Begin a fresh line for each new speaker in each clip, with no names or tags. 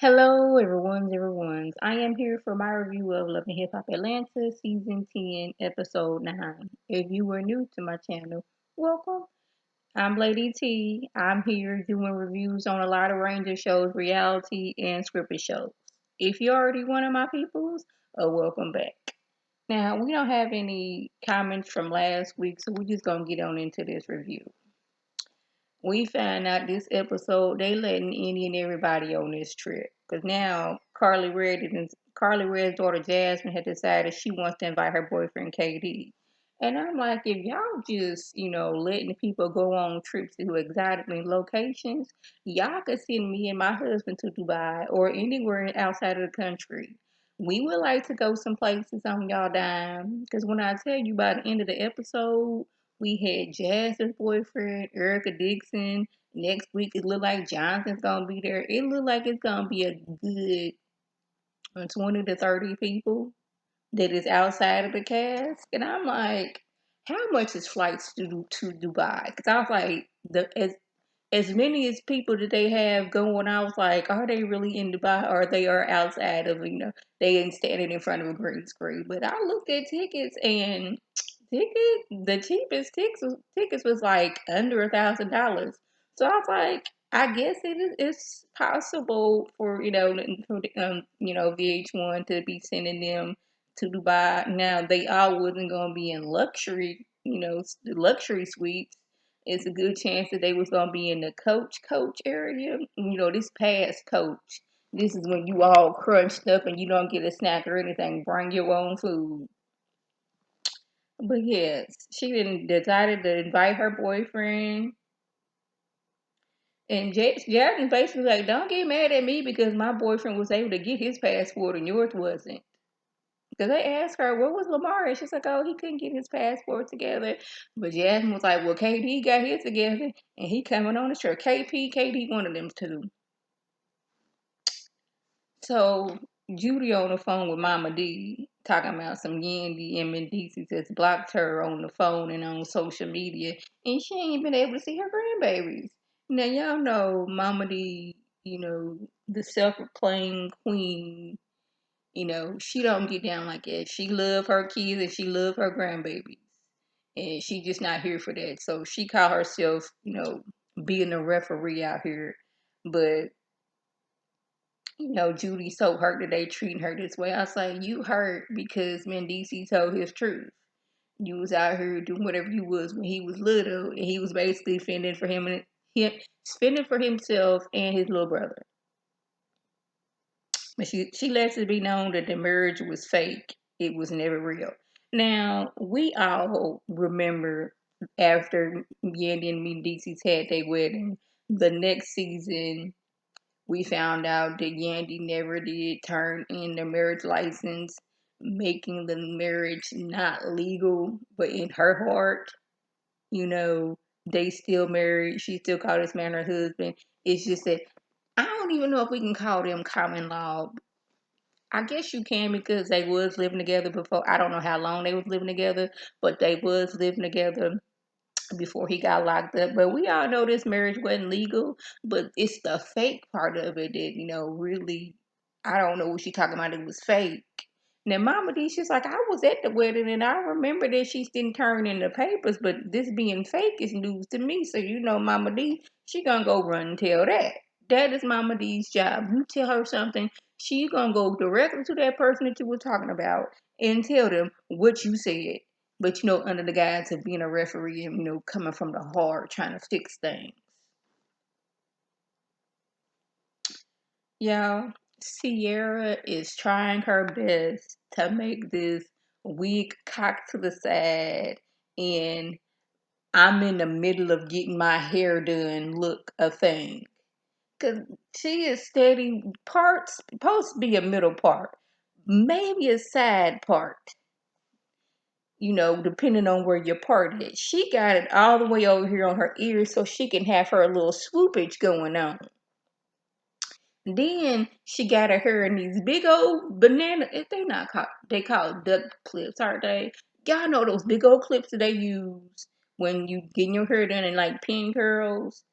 Hello, everyone's. I am here for my review of Love and Hip Hop Atlanta, Season 10, Episode 9. If you are new to my channel, welcome. I'm Lady T. I'm here doing reviews on a lot of range of shows, reality and scripted shows. If you're already one of my peoples, welcome back. Now, we don't have any comments from last week, so we're just going to get on into this review. We found out this episode they letting any and everybody on this trip. Cause now Carly Red's daughter Jasmine had decided she wants to invite her boyfriend KD. And I'm like, if y'all just, letting people go on trips to exotic locations, y'all could send me and my husband to Dubai or anywhere outside of the country. We would like to go some places on y'all dime. Because when I tell you by the end of the episode, we had Jasmine's boyfriend, Erica Dixon. Next week, it looked like Jonathan's gonna be there. It looked like it's gonna be a good 20 to 30 people that is outside of the cast. And I'm like, how much is flights to Dubai? Because I was like, as many as people that they have going, I was like, are they really in Dubai or they are outside of, they ain't standing in front of a green screen. But I looked at tickets and the cheapest tickets was like under $1,000. So I was like, I guess it's possible for VH1 to be sending them to Dubai. Now they all wasn't gonna be in luxury, luxury suites. It's a good chance that they was gonna be in the coach area. This past coach. This is when you all crunched up and you don't get a snack or anything. Bring your own food. But yes, she didn't decided to invite her boyfriend. And Jasmine basically like, don't get mad at me because my boyfriend was able to get his passport and yours wasn't. Because they asked her, what was Lamar? And she's like, oh, he couldn't get his passport together. But Jasmine was like, well, KD got his together and he coming on the trip. KD one of them too. So Judy on the phone with Mama D talking about some Yandy I'm and DC just blocked her on the phone and on social media, and she ain't been able to see her grandbabies. Now y'all know Mama D, the self-proclaimed queen. She don't get down like that. She love her kids and she love her grandbabies, and she just not here for that. So she call herself, being a referee out here, but Judy so hurt that they treating her this way. I was like, you hurt because Mendici told his truth. You was out here doing whatever you was when he was little, and he was basically fending for fending for himself and his little brother. But she lets it be known that the marriage was fake. It was never real. Now we all remember after Yandy and Mendicis had their wedding, the next season we found out that Yandy never did turn in the marriage license, making the marriage not legal, but in her heart, they still married. She still called this man her husband. It's just that I don't even know if we can call them common law. I guess you can because they was living together before. I don't know how long they was living together, but they was living together before he got locked up. But we all know this marriage wasn't legal, but it's the fake part of it that, really, I don't know what she talking about. It was fake. Now, Mama D, she's like, I was at the wedding and I remember that she didn't turn in the papers, but this being fake is news to me. So, Mama D, she gonna go run and tell that. That is Mama D's job. You tell her something, she gonna go directly to that person that you were talking about and tell them what you said. But under the guise of being a referee and coming from the heart, trying to fix things. Y'all, Sierra is trying her best to make this wig cocked to the side and I'm in the middle of getting my hair done look a thing. Cause she is steady parts supposed to be a middle part, maybe a side part, depending on where your part is. She got it all the way over here on her ears so she can have her little swoopage going on. Then she got her hair in these big old banana. If they not called, they call duck clips, aren't they? Y'all know those big old clips that they use when you getting your hair done in like pin curls.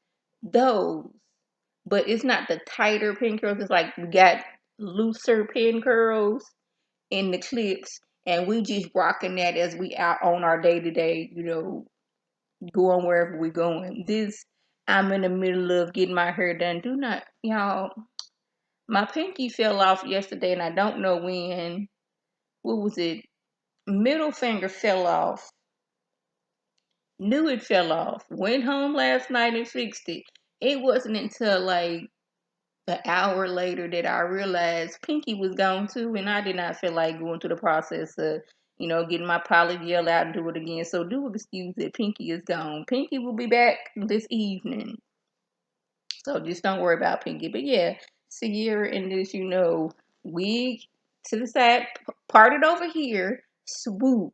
Those. but it's not the tighter pin curls. It's like we got looser pin curls in the clips, and we just rocking that as we out on our day to day, going wherever we're going. This, I'm in the middle of getting my hair done. Do not, y'all. My pinky fell off yesterday, and I don't know when. What was it? Middle finger fell off. Knew it fell off. Went home last night and fixed it. It wasn't until like an hour later that I realized Pinky was gone too, and I did not feel like going through the process of, getting my poly gel out and do it again. So do excuse that Pinky is gone. Pinky will be back this evening. So just don't worry about Pinky. But yeah, Sierra and this, wig to the side, parted over here, swoop,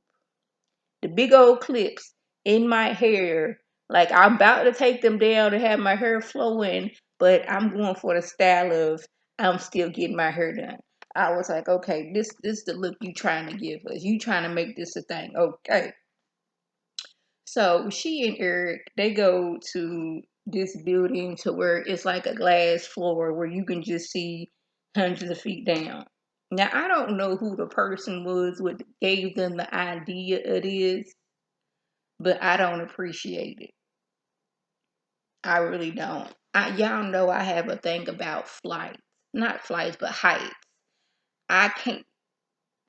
the big old clips in my hair. Like I'm about to take them down and have my hair flowing, but I'm going for the style of I'm still getting my hair done. I was like, okay, this the look you trying to give us. You trying to make this a thing. Okay. So she and Eric, they go to this building to where it's like a glass floor where you can just see hundreds of feet down. Now I don't know who the person was what gave them the idea of this, but I don't appreciate it. I really don't. Y'all know I have a thing about flights. Not flights, but heights. I can't,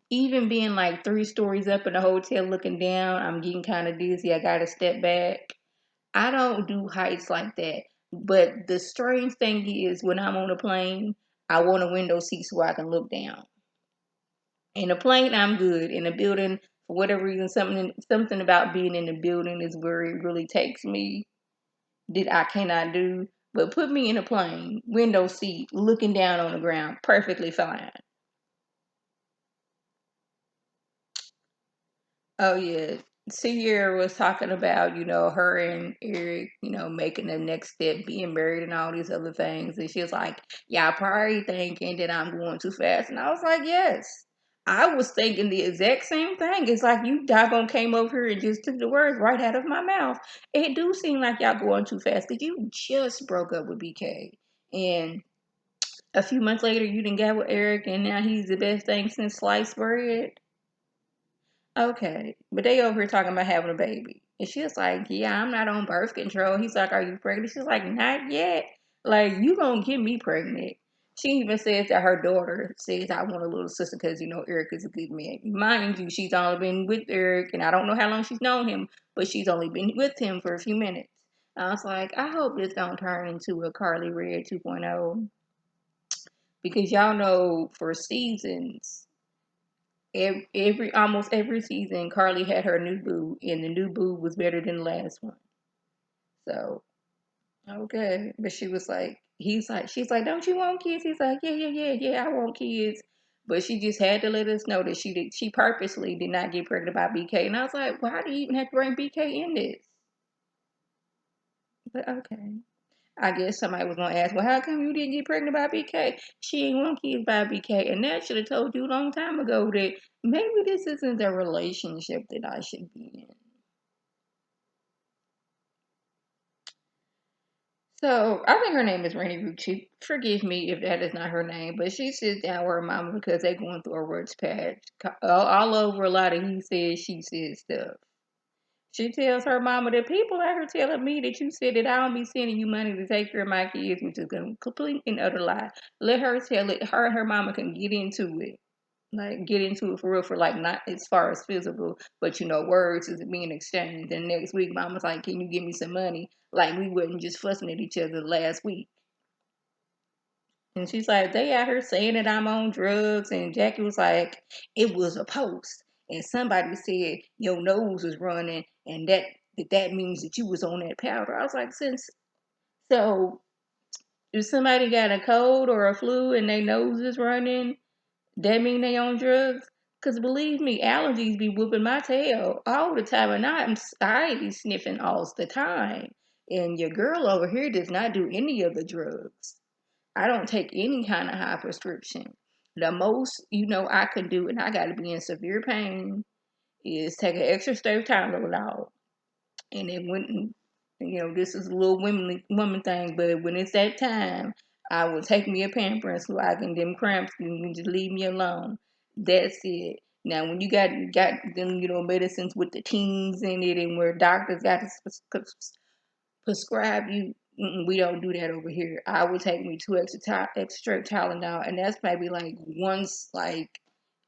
even being like 3 stories up in a hotel looking down, I'm getting kind of dizzy. I got to step back. I don't do heights like that. But the strange thing is, when I'm on a plane, I want a window seat so I can look down. In a plane, I'm good. In a building, for whatever reason, something about being in the building is where it really takes me that I cannot do. But put me in a plane, window seat, looking down on the ground, perfectly fine. Oh yeah. Sierra was talking about, her and Eric, making the next step, being married and all these other things. And she was like, "Y'all probably thinking that I'm going too fast." And I was like, yes. I was thinking the exact same thing. It's like you doggone came over here and just took the words right out of my mouth. It do seem like y'all going too fast because you just broke up with BK. And a few months later, you didn't get with Eric, and now he's the best thing since sliced bread. Okay, but they over here talking about having a baby. And she's like, "Yeah, I'm not on birth control." He's like, "Are you pregnant?" She's like, "Not yet." Like, you gonna get me pregnant. She even says that her daughter says, "I want a little sister," because, Eric is a good man. Mind you, she's only been with Eric, and I don't know how long she's known him, but she's only been with him for a few minutes. I was like, I hope this don't turn into a Carly Red 2.0, because y'all know for seasons, every almost every season, Carly had her new boo, and the new boo was better than the last one. So okay, but she's like, "Don't you want kids?" He's like, "Yeah, yeah, yeah, yeah, I want kids." But she just had to let us know that she purposely did not get pregnant by BK, and I was like, "Why do you even have to bring BK in this?" But okay. I guess somebody was gonna ask, "Well, how come you didn't get pregnant by BK?" She ain't want kids by BK, and that should have told you a long time ago that maybe this isn't the relationship that I should be in. So I think her name is Rainy Rucci. Forgive me if that is not her name, but she sits down with her mama because they going through a rough patch, all over a lot of he said, she said stuff. She tells her mama that people out here telling me that you said that I don't be sending you money to take care of my kids, which is a complete and utter lie. Let her tell it. Her and her mama can get into it. Like, get into it for real, for like, not as far as physical, but words is being exchanged. And next week, mama's like, "Can you give me some money?" Like, we wasn't just fussing at each other last week. And she's like, "They out here saying that I'm on drugs." And Jackie was like, "It was a post. And somebody said your nose was running, and that means that you was on that powder." I was like, so if somebody got a cold or a flu and their nose is running, that mean they on drugs? Cause believe me, allergies be whooping my tail all the time, and I be sniffing all the time. And your girl over here does not do any of the drugs. I don't take any kind of high prescription. The most, I can do, and I got to be in severe pain, is take an extra strength Tylenol, and it wouldn't. This is a little woman thing, but when it's that time, I will take me a pamper so I can them cramps and just leave me alone. That's it. Now, when you got them, medicines with the teens in it, and where doctors got to prescribe you. We don't do that over here. I would take me two extra Tylenol, and that's maybe like once, like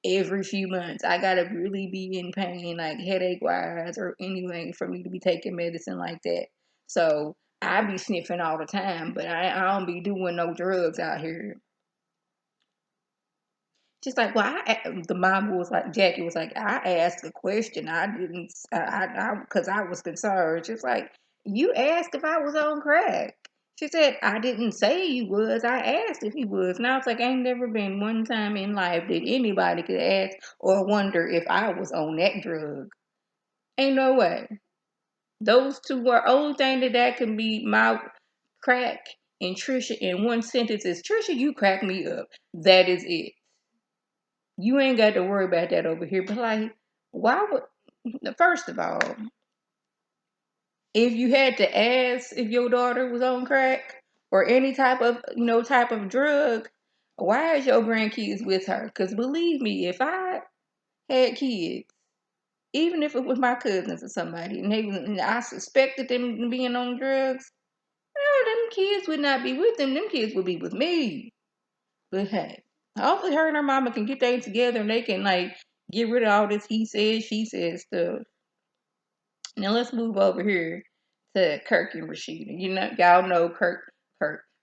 every few months. I gotta really be in pain, like headache wise, or anything for me to be taking medicine like that. So I be sniffing all the time, but I don't be doing no drugs out here. She's like, well, the mom was like, Jackie was like, I asked a question. I didn't, because I was concerned. She's like, you asked if I was on crack. She said, I didn't say you was. I asked if you was. And I was like, ain't never been one time in life that anybody could ask or wonder if I was on that drug. Ain't no way. Those two are only thing that can be my crack and Trisha in one sentence is Trisha, you crack me up. That is it. You ain't got to worry about that over here. But like, why would first of all, if you had to ask if your daughter was on crack or any type of drug, why is your grandkids with her? Because believe me, if I had kids, even if it was my cousins or somebody, and I suspected them being on drugs, no, them kids would not be with them. Them kids would be with me. But hey, hopefully her and her mama can get things together and they can like get rid of all this he said, she said stuff. Now let's move over here to Kirk and Rashida. Y'all know Kirk.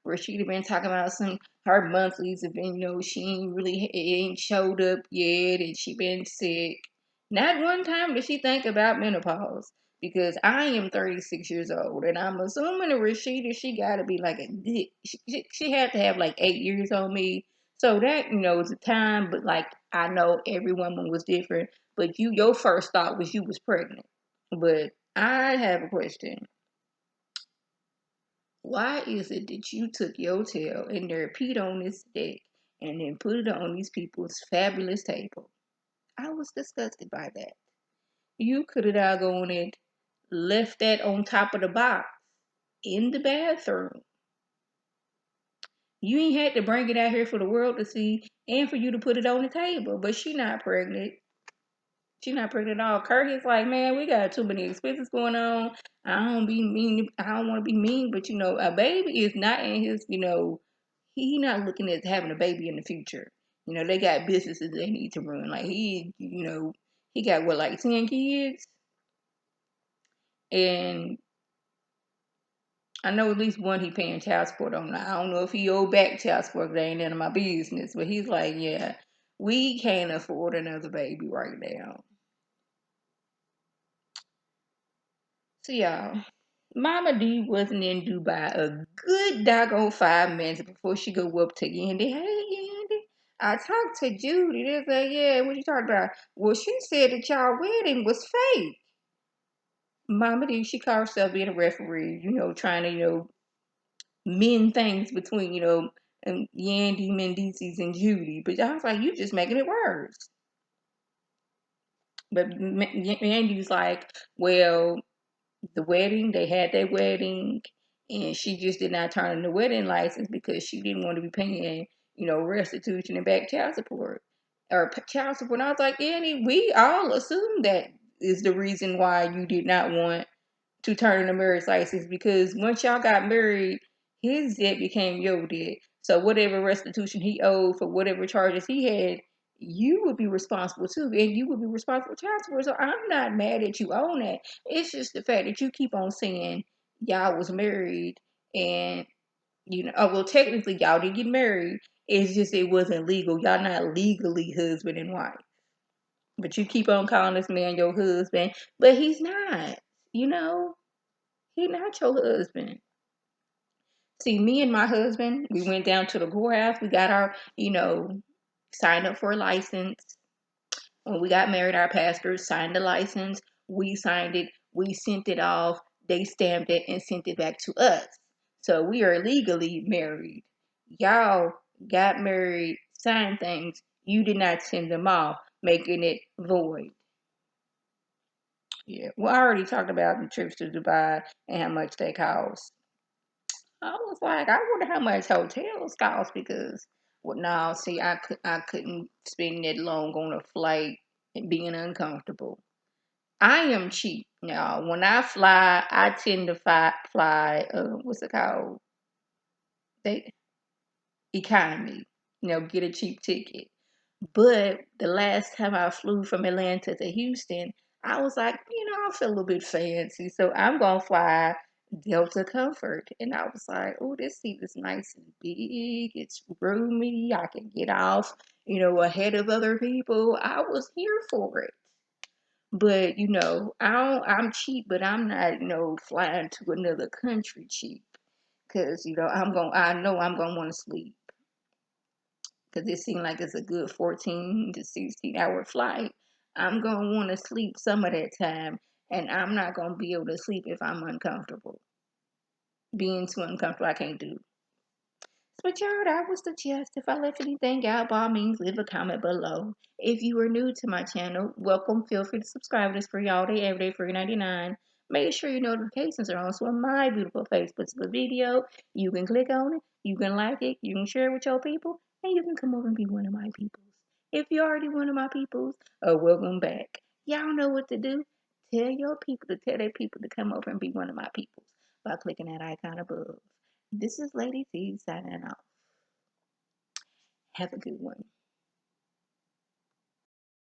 Rashida been talking about some her monthlies have been, she ain't showed up yet and she been sick. Not one time did she think about menopause. Because I am 36 years old and I'm assuming a Rashida, she gotta be like a dick. She had to have like 8 years on me. So that, is a time, but like I know every woman was different. But your first thought was you was pregnant. But I have a question. Why is it that you took your tail and there peed on this deck and then put it on these people's fabulous table? I was disgusted by that. You could have doggone it, left that on top of the box in the bathroom. You ain't had to bring it out here for the world to see and for you to put it on the table. But she not pregnant. She not pregnant at all. Kurt is like, man, we got too many expenses going on. I don't be mean. I don't want to be mean, but a baby is not in his. He not looking at having a baby in the future. They got businesses they need to run. Like he got what, like 10 kids, and I know at least one he paying child support on. I don't know if he owe back child support. That ain't none of my business. But he's like, yeah, we can't afford another baby right now. So y'all, Mama D wasn't in Dubai a good doggone 5 minutes before she go up to Yandy. Hey Yandy, I talked to Judy. They say, yeah, what you talking about? Well, she said that y'all wedding was fake. Mama D, she called herself being a referee, trying to, mend things between, Yandy, Mendices, and Judy. But I was like, you just making it worse. But Yandy's like, well, the wedding. They had their wedding, and she just did not turn in the wedding license because she didn't want to be paying, restitution and back child support or child support. And I was like, Annie, we all assume that is the reason why you did not want to turn in a marriage license because once y'all got married, his debt became your debt. So whatever restitution he owed for whatever charges he had, you would be responsible too, and you would be responsible for child support. So I'm not mad at you on that. It's just the fact that you keep on saying y'all was married, and oh well, technically y'all did get married. It's just it wasn't legal. Y'all not legally husband and wife, but you keep on calling this man your husband, but he's not. You know, he not your husband. See, me and my husband, we went down to the courthouse. We got our, signed up for a license. When we got married, our pastor signed the license. We signed it. We sent it off. They stamped it and sent it back to us. So we are legally married. Y'all got married, signed things. You did not send them off, making it void. Yeah. Well, I already talked about the trips to Dubai and how much they cost. I was like, I wonder how much hotels cost because, well, no, see, I couldn't spend that long on a flight and being uncomfortable. I am cheap. Now, when I fly, I tend to fly what's it called? They economy. Get a cheap ticket. But the last time I flew from Atlanta to Houston, I was like, I feel a little bit fancy, so I'm gonna fly Delta Comfort. And I was like, oh, this seat is nice and big. It's roomy. I can get off, ahead of other people. I was here for it. But I'm cheap, but I'm not, flying to another country cheap. Cause I know I'm gonna want to sleep because it seemed like it's a good 14 to 16-hour flight. I'm going to want to sleep some of that time, and I'm not going to be able to sleep if I'm uncomfortable. Being too uncomfortable, I can't do. But y'all, that was the gist. If I left anything out, by all means, leave a comment below. If you are new to my channel, welcome. Feel free to subscribe. It's free all day, every day, free 99. Make sure your notifications are on so when my beautiful face puts up a video, you can click on it, you can like it, you can share it with your people, and you can come over and be one of my peoples. If you're already one of my peoples, welcome back. Y'all know what to do. Tell your people to tell their people to come over and be one of my peoples by clicking that icon above. This is Lady T signing off. Have a good one.